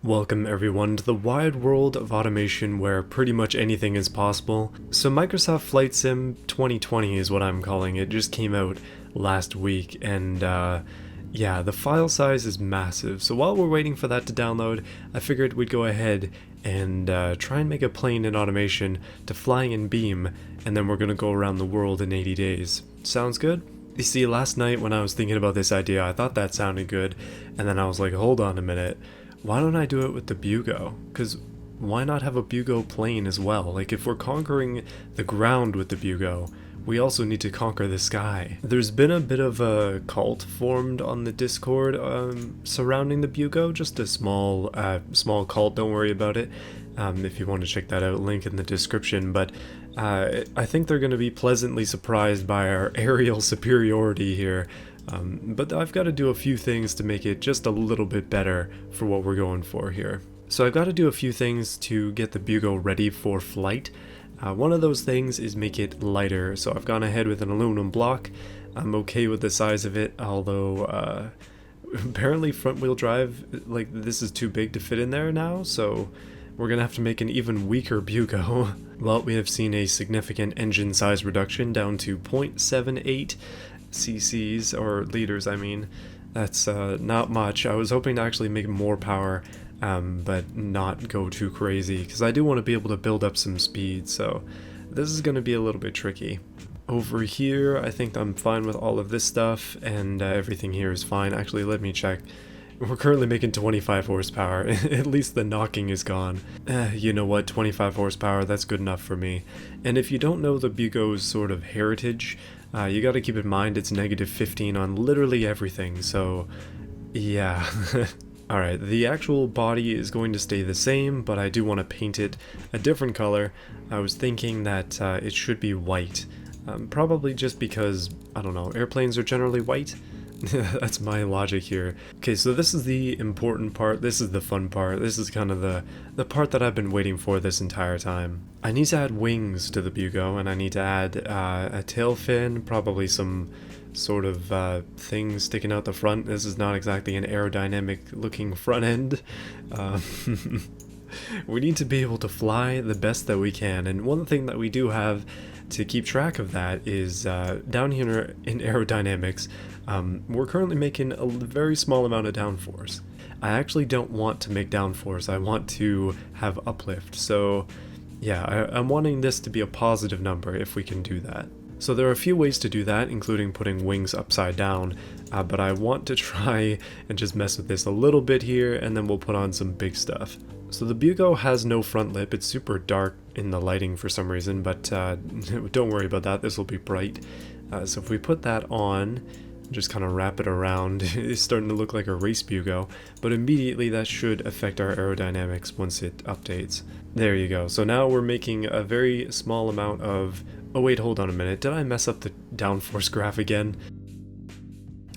Welcome everyone to the wide world of automation where pretty much anything is possible. So Microsoft Flight Sim 2020 is what I'm calling it, just came out last week, and yeah, the file size is massive. So while we're waiting for that to download, I figured we'd go ahead and try and make a plane in automation to flying in Beam, and then we're gonna go around the world in 80 days. Sounds good? You see, last night when I was thinking about this idea, I thought that sounded good, and then I was like, hold on a minute. Why don't I do it with the Bugo? Because why not have a Bugo plane as well? Like, if we're conquering the ground with the Bugo, we also need to conquer the sky. There's been a bit of a cult formed on the Discord surrounding the Bugo, just a small cult, don't worry about it. If you want to check that out, link in the description, but I think they're going to be pleasantly surprised by our aerial superiority here. But I've got to do a few things to make it just a little bit better for what we're going for here. So I've got to do a few things to get the Bugo ready for flight. One of those things is make it lighter, so I've gone ahead with an aluminum block. I'm okay with the size of it, although apparently front wheel drive, like, this is too big to fit in there now, so we're gonna have to make an even weaker Bugo. Well, we have seen a significant engine size reduction down to 0.78 cc's, or liters I mean. That's not much. I was hoping to actually make more power, but not go too crazy, because I do want to be able to build up some speed, so this is going to be a little bit tricky. Over here, I think I'm fine with all of this stuff, and everything here is fine. Actually, let me check. We're currently making 25 horsepower. At least the knocking is gone. You know what, 25 horsepower, that's good enough for me. And if you don't know the Bugo's sort of heritage, you gotta keep in mind it's negative 15 on literally everything, so yeah. Alright, the actual body is going to stay the same, but I do want to paint it a different color. I was thinking that it should be white. Probably just because, I don't know, airplanes are generally white. That's my logic here. Okay, so this is the important part, this is the fun part, this is kind of the part that I've been waiting for this entire time. I need to add wings to the Bugo, and I need to add a tail fin, probably some sort of thing sticking out the front. This is not exactly an aerodynamic looking front end. We need to be able to fly the best that we can, and one thing that we do have to keep track of that is down here in aerodynamics, we're currently making a very small amount of downforce. I actually don't want to make downforce, I want to have uplift, so yeah, I'm wanting this to be a positive number if we can do that. So there are a few ways to do that, including putting wings upside down, but I want to try and just mess with this a little bit here, and then we'll put on some big stuff. So the Bugo has no front lip, it's super dark in the lighting for some reason, but don't worry about that, this will be bright. So if we put that on, just kind of wrap it around, it's starting to look like a race Bugo, but immediately that should affect our aerodynamics once it updates. There you go, so now we're making a very small amount of... Oh wait, hold on a minute, did I mess up the downforce graph again?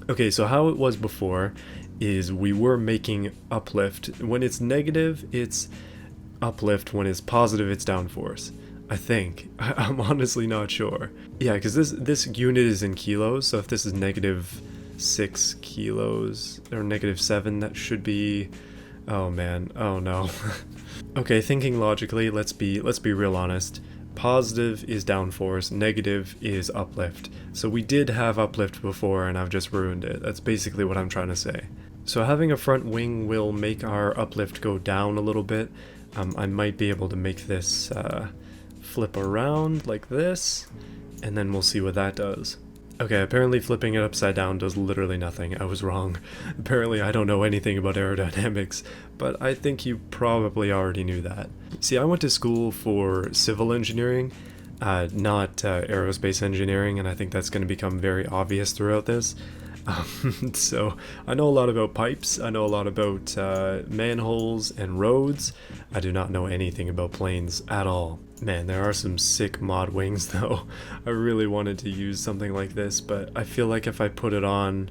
Okay, so how it was before is we were making uplift. When it's negative, it's uplift. When it's positive, it's downforce. I think. I'm honestly not sure. Yeah, because this unit is in kilos, so if this is negative 6 kilos, or negative 7, that should be... Oh man, oh no. Okay, thinking logically, let's be real honest. Positive is downforce, negative is uplift. So we did have uplift before and I've just ruined it. That's basically what I'm trying to say. So having a front wing will make our uplift go down a little bit. I might be able to make this flip around like this, and then we'll see what that does. Okay, apparently flipping it upside down does literally nothing. I was wrong. Apparently I don't know anything about aerodynamics, but I think you probably already knew that. See, I went to school for civil engineering, not aerospace engineering, and I think that's going to become very obvious throughout this. So I know a lot about pipes, I know a lot about manholes and roads. I do not know anything about planes at all. Man, there are some sick mod wings though. I really wanted to use something like this, but I feel like if I put it on...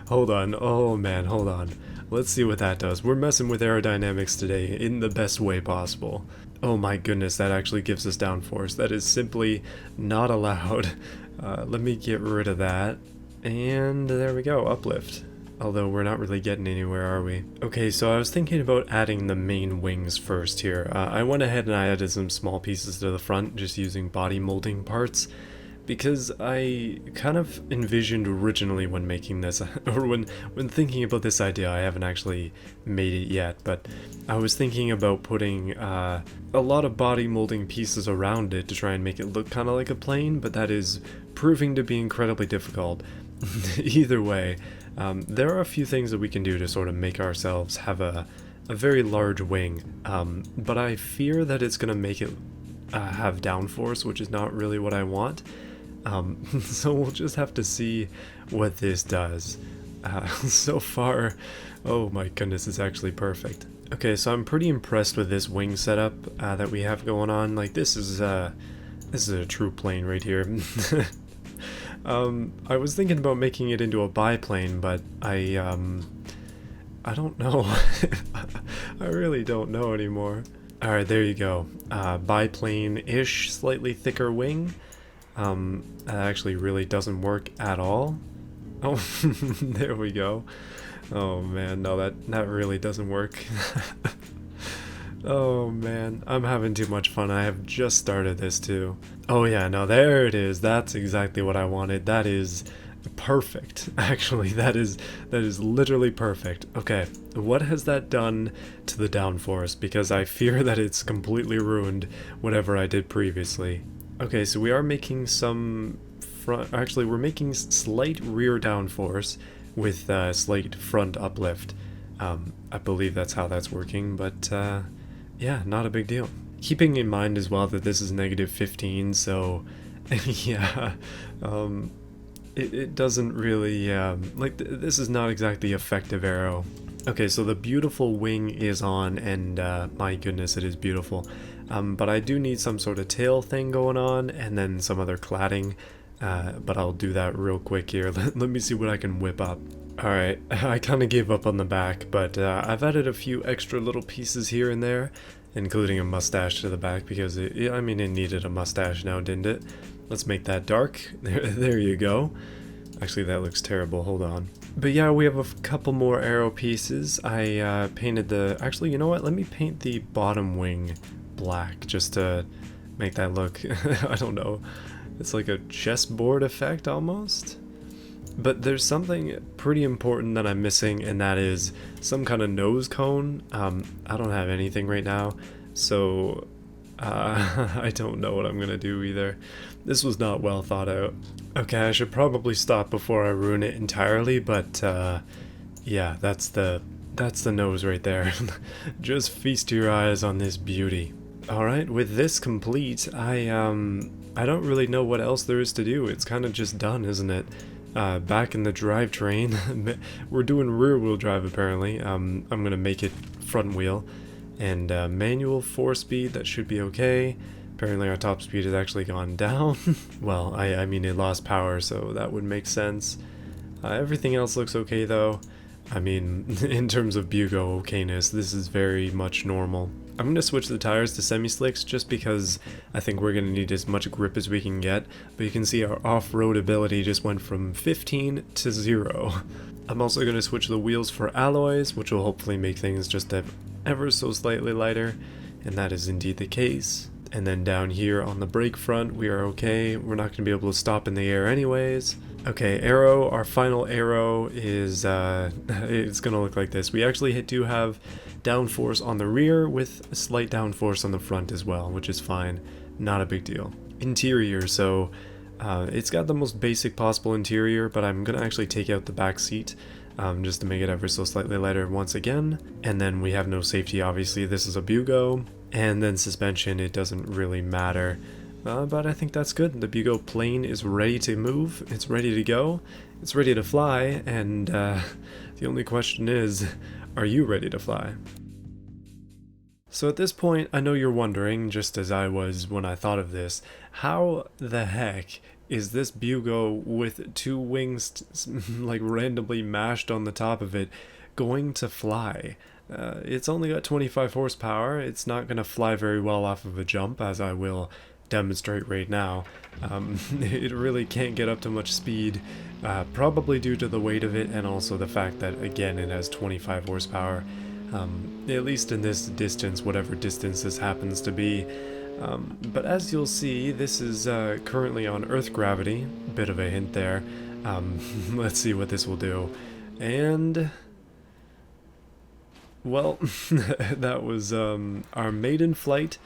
Hold on, oh man, hold on. Let's see what that does. We're messing with aerodynamics today in the best way possible. Oh my goodness, that actually gives us downforce. That is simply not allowed. Let me get rid of that. And there we go, uplift. Although we're not really getting anywhere, are we? Okay, so I was thinking about adding the main wings first here. I went ahead and I added some small pieces to the front, just using body molding parts, because I kind of envisioned originally when making this, or when thinking about this idea. I haven't actually made it yet, but I was thinking about putting a lot of body molding pieces around it to try and make it look kind of like a plane, but that is proving to be incredibly difficult. Either way, there are a few things that we can do to sort of make ourselves have a very large wing, but I fear that it's going to make it have downforce, which is not really what I want. So we'll just have to see what this does. So far, oh my goodness, it's actually perfect. Okay, so I'm pretty impressed with this wing setup that we have going on. Like, this is a true plane right here. I was thinking about making it into a biplane, but I don't know. I really don't know anymore. Alright, there you go. Biplane-ish, slightly thicker wing. That actually really doesn't work at all. Oh, there we go. Oh man, no, that really doesn't work. Oh man, I'm having too much fun. I have just started this too. Oh yeah, no, there it is. That's exactly what I wanted. That is perfect. Actually, that is literally perfect. Okay, what has that done to the downforce? Because I fear that it's completely ruined whatever I did previously. Okay, so we are making some front. Actually, we're making slight rear downforce with slight front uplift. I believe that's how that's working, but yeah, not a big deal. Keeping in mind as well that this is -15, so yeah, it doesn't really, like, this is not exactly effective aero. Okay, so the beautiful wing is on, and my goodness, it is beautiful. But I do need some sort of tail thing going on, and then some other cladding, but I'll do that real quick here. Let me see what I can whip up. Alright, I kind of gave up on the back, but I've added a few extra little pieces here and there, including a mustache to the back, because it needed a mustache now, didn't it? Let's make that dark. There you go. Actually, that looks terrible. Hold on. But yeah, we have a couple more aero pieces. I painted the... Actually, you know what? Let me paint the bottom wing black, just to make that look... I don't know. It's like a chessboard effect, almost? But there's something pretty important that I'm missing, and that is some kind of nose cone. I don't have anything right now, so I don't know what I'm gonna do either. This was not well thought out. Okay, I should probably stop before I ruin it entirely, but yeah, that's the nose right there. Just feast your eyes on this beauty. Alright, with this complete, I don't really know what else there is to do. It's kind of just done, isn't it? Back in the drivetrain, we're doing rear wheel drive apparently. I'm gonna make it front wheel, and manual 4-speed, that should be okay. Apparently our top speed has actually gone down. Well, I mean it lost power, so that would make sense. Everything else looks okay though. I mean, in terms of Bugo okayness, this is very much normal. I'm going to switch the tires to semi-slicks just because I think we're going to need as much grip as we can get, but you can see our off-road ability just went from 15 to 0. I'm also going to switch the wheels for alloys, which will hopefully make things just ever so slightly lighter, and that is indeed the case. And then down here on the brake front, we are okay. We're not going to be able to stop in the air anyways. Okay, aero, our final aero is, it's going to look like this. We actually do have downforce on the rear with a slight downforce on the front as well, which is fine. Not a big deal. Interior, so it's got the most basic possible interior, but I'm going to actually take out the back seat just to make it ever so slightly lighter once again. And then we have no safety, obviously. This is a Bugo. And then suspension, it doesn't really matter. But I think that's good. The Bugo plane is ready to move, it's ready to go, it's ready to fly, and the only question is, are you ready to fly? So at this point, I know you're wondering, just as I was when I thought of this, how the heck is this Bugo with two wings like randomly mashed on the top of it going to fly? It's only got 25 horsepower, it's not going to fly very well off of a jump, as I will demonstrate right now. It really can't get up to much speed, probably due to the weight of it and also the fact that, again, it has 25 horsepower, at least in this distance, whatever distance this happens to be. But as you'll see, this is currently on Earth gravity, bit of a hint there. Let's see what this will do. And, well, that was our maiden flight,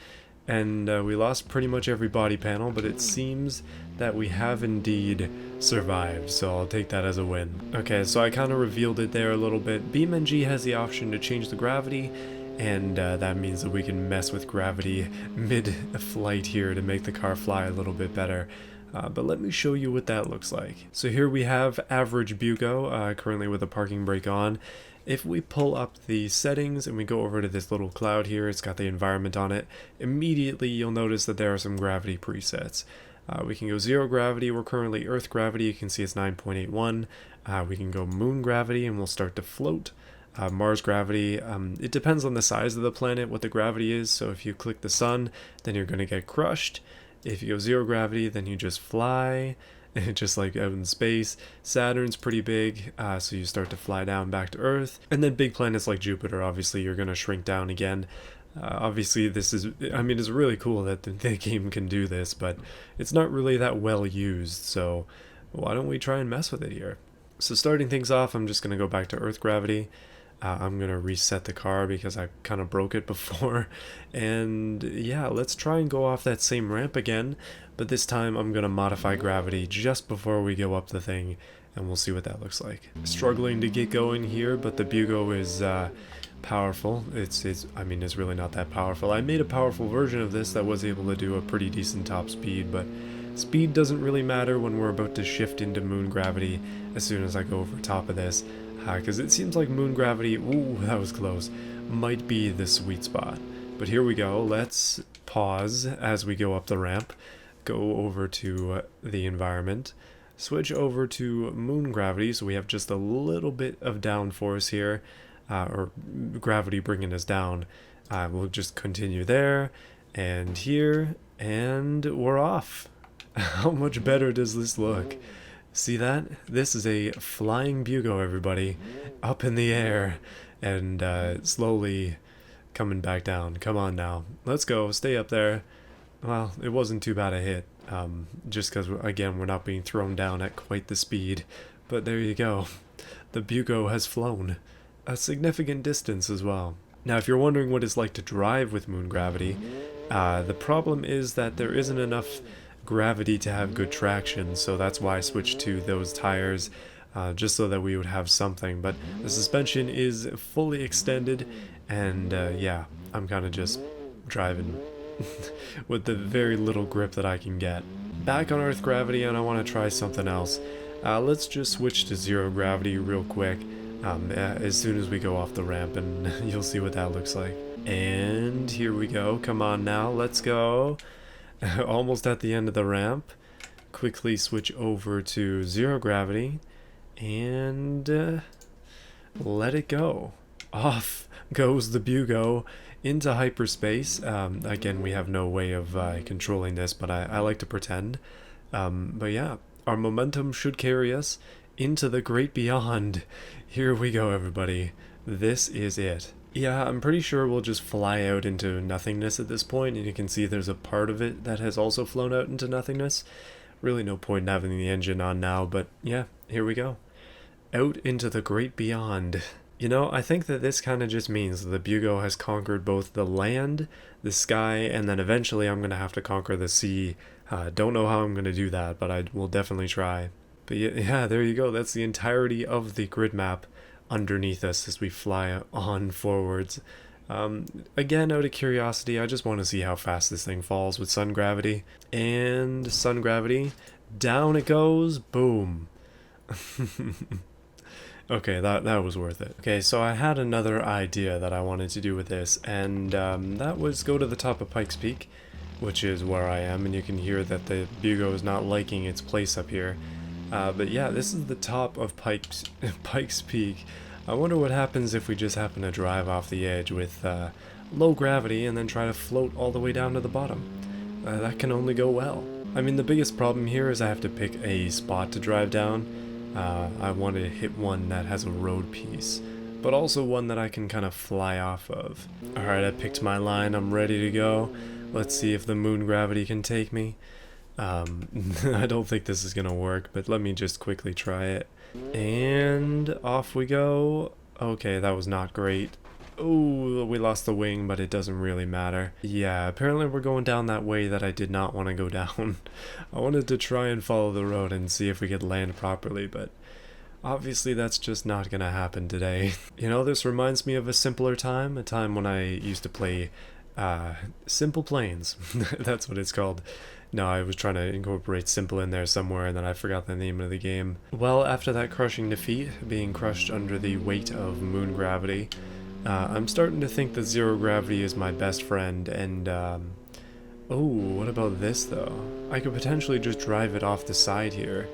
and we lost pretty much every body panel, but it seems that we have indeed survived, so I'll take that as a win. Okay, so I kind of revealed it there a little bit. BeamNG has the option to change the gravity, and that means that we can mess with gravity mid-flight here to make the car fly a little bit better. But let me show you what that looks like. So here we have average Bugo, currently with a parking brake on. If we pull up the settings and we go over to this little cloud here, it's got the environment on it, immediately you'll notice that there are some gravity presets. We can go 0 gravity, we're currently Earth gravity, you can see it's 9.81. We can go moon gravity and we'll start to float. Mars gravity, it depends on the size of the planet, what the gravity is, so if you click the sun, then you're going to get crushed. If you go 0 gravity, then you just fly, just like out in space. Saturn's pretty big, so you start to fly down back to Earth. And then big planets like Jupiter, obviously, you're going to shrink down again. Obviously, this is, I mean, it's really cool that the game can do this, but it's not really that well used, so why don't we try and mess with it here? So starting things off, I'm just going to go back to Earth gravity. I'm going to reset the car because I kind of broke it before. And yeah, let's try and go off that same ramp again. But this time I'm going to modify gravity just before we go up the thing. And we'll see what that looks like. Struggling to get going here, but the Bugo is powerful. It's really not that powerful. I made a powerful version of this that was able to do a pretty decent top speed, but speed doesn't really matter when we're about to shift into moon gravity as soon as I go over top of this. Because it seems like moon gravity, ooh, that was close, might be the sweet spot. But here we go, let's pause as we go up the ramp, go over to the environment, switch over to moon gravity, so we have just a little bit of downforce here, or gravity bringing us down. We'll just continue there, and here, and we're off. How much better does this look? See that? This is a flying Bugo, everybody. Up in the air and slowly coming back down. Come on now. Let's go. Stay up there. Well, it wasn't too bad a hit. Just because, again, we're not being thrown down at quite the speed. But there you go. The Bugo has flown a significant distance as well. Now, if you're wondering what it's like to drive with moon gravity, the problem is that there isn't enough gravity to have good traction, so that's why I switched to those tires, just so that we would have something. But the suspension is fully extended, and yeah, I'm kind of just driving with the very little grip that I can get. Back on Earth gravity, and I want to try something else. Let's just switch to 0 gravity real quick, as soon as we go off the ramp, and you'll see what that looks like. And here we go. Come on now, let's go. Almost at the end of the ramp. Quickly switch over to 0 gravity and let it go. Off goes the Bugo into hyperspace. Again, we have no way of controlling this, but I like to pretend. But yeah, our momentum should carry us into the great beyond. Here we go, everybody. This is it. Yeah, I'm pretty sure we'll just fly out into nothingness at this point, and you can see there's a part of it that has also flown out into nothingness. Really no point in having the engine on now, but yeah, here we go. Out into the great beyond. You know, I think that this kind of just means that the Bugo has conquered both the land, the sky, and then eventually I'm going to have to conquer the sea. Don't know how I'm going to do that, but I will definitely try. But yeah, there you go. That's the entirety of the grid map underneath us as we fly on forwards. Again, out of curiosity, I just want to see how fast this thing falls with sun gravity. And sun gravity, down it goes, boom. Okay, that was worth it. Okay, so I had another idea that I wanted to do with this, and that was go to the top of Pikes Peak, which is where I am, and you can hear that the Bugo is not liking its place up here. But yeah, this is the top of Pikes Peak. I wonder what happens if we just happen to drive off the edge with low gravity and then try to float all the way down to the bottom. that can only go well. I mean, the biggest problem here is I have to pick a spot to drive down. I want to hit one that has a road piece, but also one that I can kind of fly off of. Alright, I picked my line, I'm ready to go. Let's see if the moon gravity can take me. I don't think this is gonna work, but let me just quickly try it. And off we go. Okay, that was not great. Oh, we lost the wing, but it doesn't really matter. Yeah, apparently we're going down that way that I did not want to go down. I wanted to try and follow the road and see if we could land properly, but obviously that's just not gonna happen today. You know, this reminds me of a simpler time, a time when I used to play Simple Planes. That's what it's called. No, I was trying to incorporate simple in there somewhere and then I forgot the name of the game. Well, after that crushing defeat, being crushed under the weight of moon gravity, I'm starting to think that zero gravity is my best friend, and oh, what about this though? I could potentially just drive it off the side here.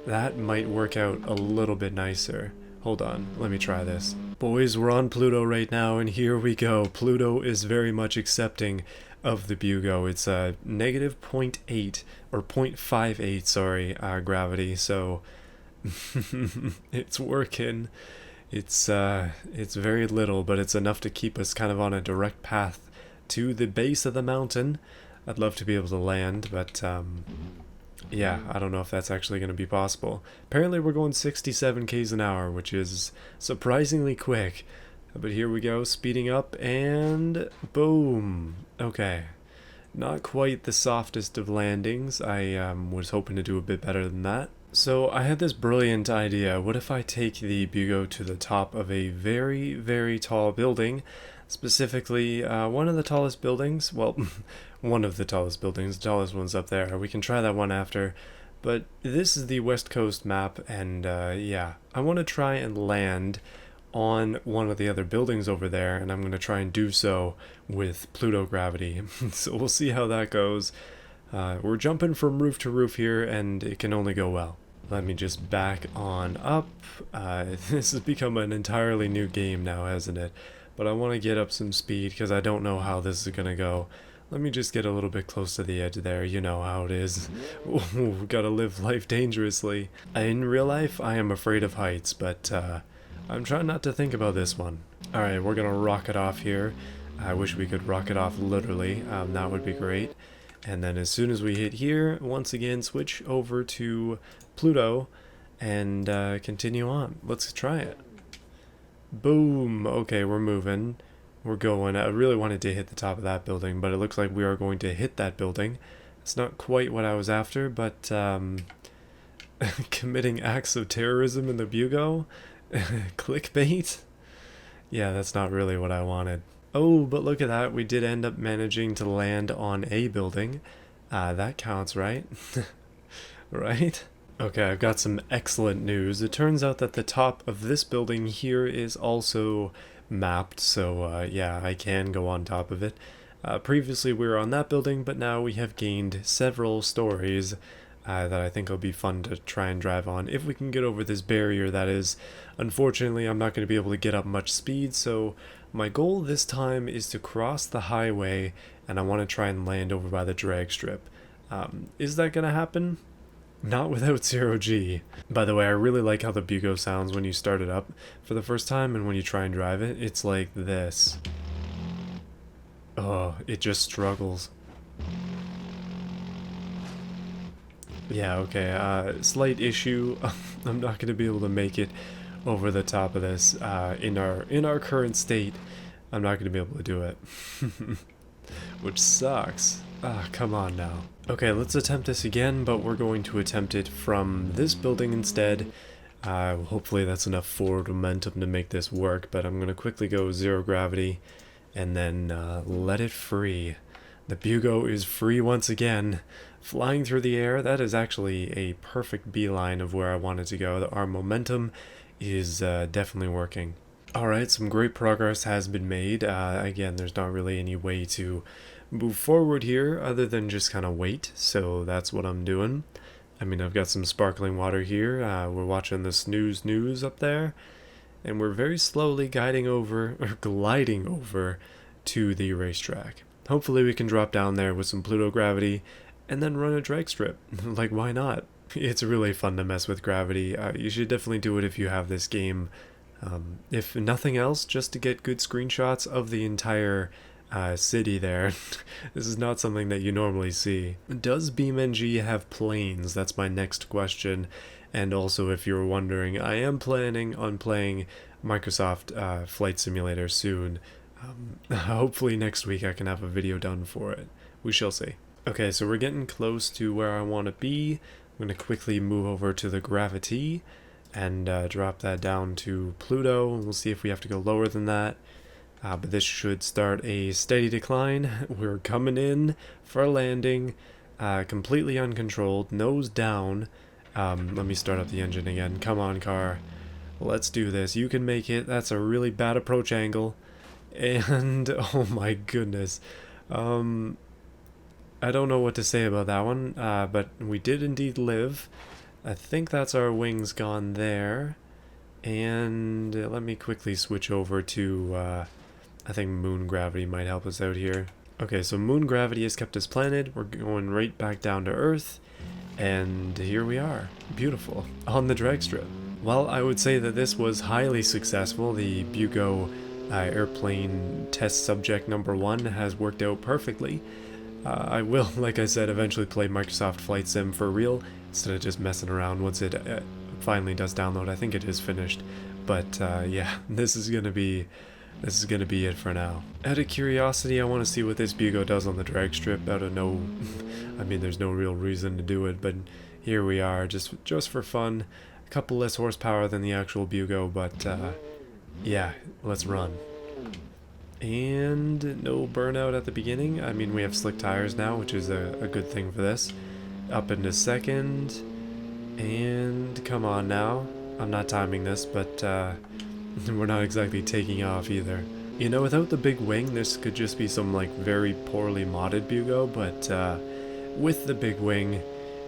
That might work out a little bit nicer. Hold on, let me try this. Boys, we're on Pluto right now, and here we go. Pluto is very much accepting of the Bugo. It's a negative 0.8, or 0.58, sorry, gravity, so it's working. It's very little, but it's enough to keep us kind of on a direct path to the base of the mountain. I'd love to be able to land, but yeah, I don't know if that's actually going to be possible. Apparently we're going 67 k's an hour, which is surprisingly quick. But here we go, speeding up, and boom. Okay. Not quite the softest of landings. I was hoping to do a bit better than that. So I had this brilliant idea. What if I take the Bugo to the top of a very, very tall building? Specifically, one of the tallest buildings. Well, one of the tallest buildings. The tallest one's up there. We can try that one after. But this is the West Coast map, and yeah. I want to try and land on one of the other buildings over there, and I'm going to try and do so with Pluto gravity. So we'll see how that goes. We're jumping from roof to roof here, and it can only go well. Let me just back on up. This has become an entirely new game now, hasn't it? But I want to get up some speed because I don't know how this is going to go. Let me just get a little bit close to the edge there. You know how it is. Ooh, gotta live life dangerously. In real life, I am afraid of heights, but I'm trying not to think about this one. Alright, we're gonna rocket off here. I wish we could rocket off literally. That would be great. And then as soon as we hit here, once again, switch over to Pluto and continue on. Let's try it. Boom. Okay, we're moving. We're going. I really wanted to hit the top of that building, but it looks like we are going to hit that building. It's not quite what I was after, but committing acts of terrorism in the Bugo? Clickbait? Yeah, that's not really what I wanted. Oh, but look at that. We did end up managing to land on a building. That counts, right? Right? Okay, I've got some excellent news. It turns out that the top of this building here is also mapped, so yeah, I can go on top of it. Previously we were on that building, but now we have gained several stories that I think will be fun to try and drive on. If we can get over this barrier, that is. Unfortunately, I'm not going to be able to get up much speed, so my goal this time is to cross the highway, and I want to try and land over by the drag strip. Is that going to happen? Not without 0G. By the way, I really like how the Bugo sounds when you start it up for the first time, and when you try and drive it, it's like this. Oh, it just struggles. Yeah, okay, slight issue. I'm not going to be able to make it over the top of this. In our current state, I'm not going to be able to do it. Which sucks. Ah, come on now. Okay, let's attempt this again, but we're going to attempt it from this building instead. Hopefully that's enough forward momentum to make this work, but I'm going to quickly go zero gravity and then let it free. The Bugo is free once again. Flying through the air, that is actually a perfect beeline of where I wanted to go. Our momentum is definitely working. Alright, some great progress has been made. Again, there's not really any way to move forward here other than just kind of wait, so that's what I'm doing. I mean, I've got some sparkling water here. We're watching the snooze news up there, and we're very slowly gliding over to the racetrack. hopefully we can drop down there with some Pluto gravity and then run a drag strip. Like, why not? It's really fun to mess with gravity. You should definitely do it if you have this game. If nothing else, just to get good screenshots of the entire city there. This is not something that you normally see. Does BeamNG have planes? That's my next question. And also, if you're wondering, I am planning on playing Microsoft Flight Simulator soon. Hopefully next week I can have a video done for it. We shall see. Okay, so we're getting close to where I want to be. I'm going to quickly move over to the gravity and drop that down to Pluto. We'll see if we have to go lower than that. But this should start a steady decline. We're coming in for a landing, completely uncontrolled, nose down. Let me start up the engine again. Come on, car. Let's do this. You can make it. That's a really bad approach angle. And, oh my goodness. I don't know what to say about that one, but we did indeed live. I think that's our wings gone there. And let me quickly switch over to, I think moon gravity might help us out here. Okay, so moon gravity has kept us planted. We're going right back down to Earth. And here we are. Beautiful. On the drag strip. Well, I would say that this was highly successful. The Bugo airplane test subject number 1 has worked out perfectly. I will, like I said, eventually play Microsoft Flight Sim for real, instead of just messing around once it finally does download. I think it is finished, but yeah, this is gonna be it for now. Out of curiosity, I want to see what this Bugo does on the drag strip. Out of no, I mean, there's no real reason to do it, but here we are, just for fun. A couple less horsepower than the actual Bugo, but yeah, let's run. And no burnout at the beginning. I mean, we have slick tires now, which is a good thing for this. Up into second. And come on now. I'm not timing this, but we're not exactly taking off either. You know, without the big wing, this could just be some like very poorly modded Bugo, but with the big wing,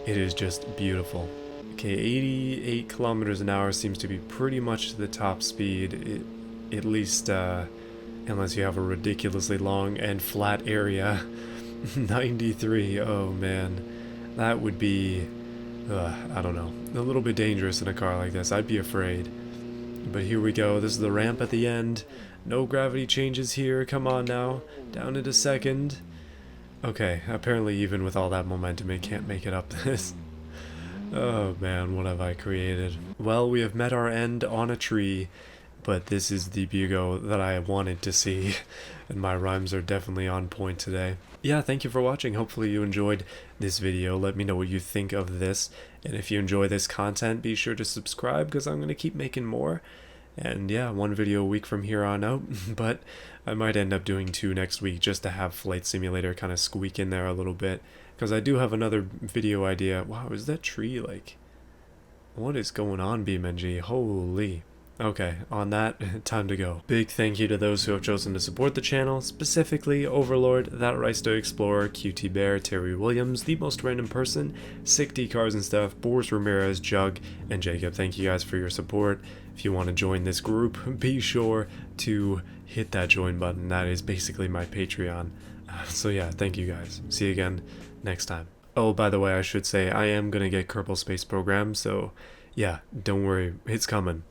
it is just beautiful. Okay, 88 kilometers an hour seems to be pretty much the top speed, at least unless you have a ridiculously long and flat area. 93, oh man, that would be, I don't know, a little bit dangerous in a car like this. I'd be afraid. But here we go, this is the ramp at the end. No gravity changes here, come on now, down into second. Okay, apparently even with all that momentum it can't make it up this. Oh man, what have I created? Well, we have met our end on a tree. But this is the Bugo that I wanted to see, and my rhymes are definitely on point today. Yeah, thank you for watching. Hopefully you enjoyed this video. Let me know what you think of this, and if you enjoy this content, be sure to subscribe, because I'm going to keep making more. And yeah, 1 video a week from here on out, but I might end up doing 2 next week, just to have Flight Simulator kind of squeak in there a little bit, because I do have another video idea. Wow, is that tree like... What is going on, BeamNG? Holy... Okay, on that, time to go. Big thank you to those who have chosen to support the channel, specifically Overlord, That Risto Explorer, QT Bear, Terry Williams, The Most Random Person, Sick D Cars and Stuff, Boris Ramirez, Jug, and Jacob. Thank you guys for your support. If you want to join this group, be sure to hit that join button. That is basically my Patreon. So yeah, thank you guys. See you again next time. Oh, by the way, I should say, I am gonna get Kerbal Space Program, so yeah, don't worry, it's coming.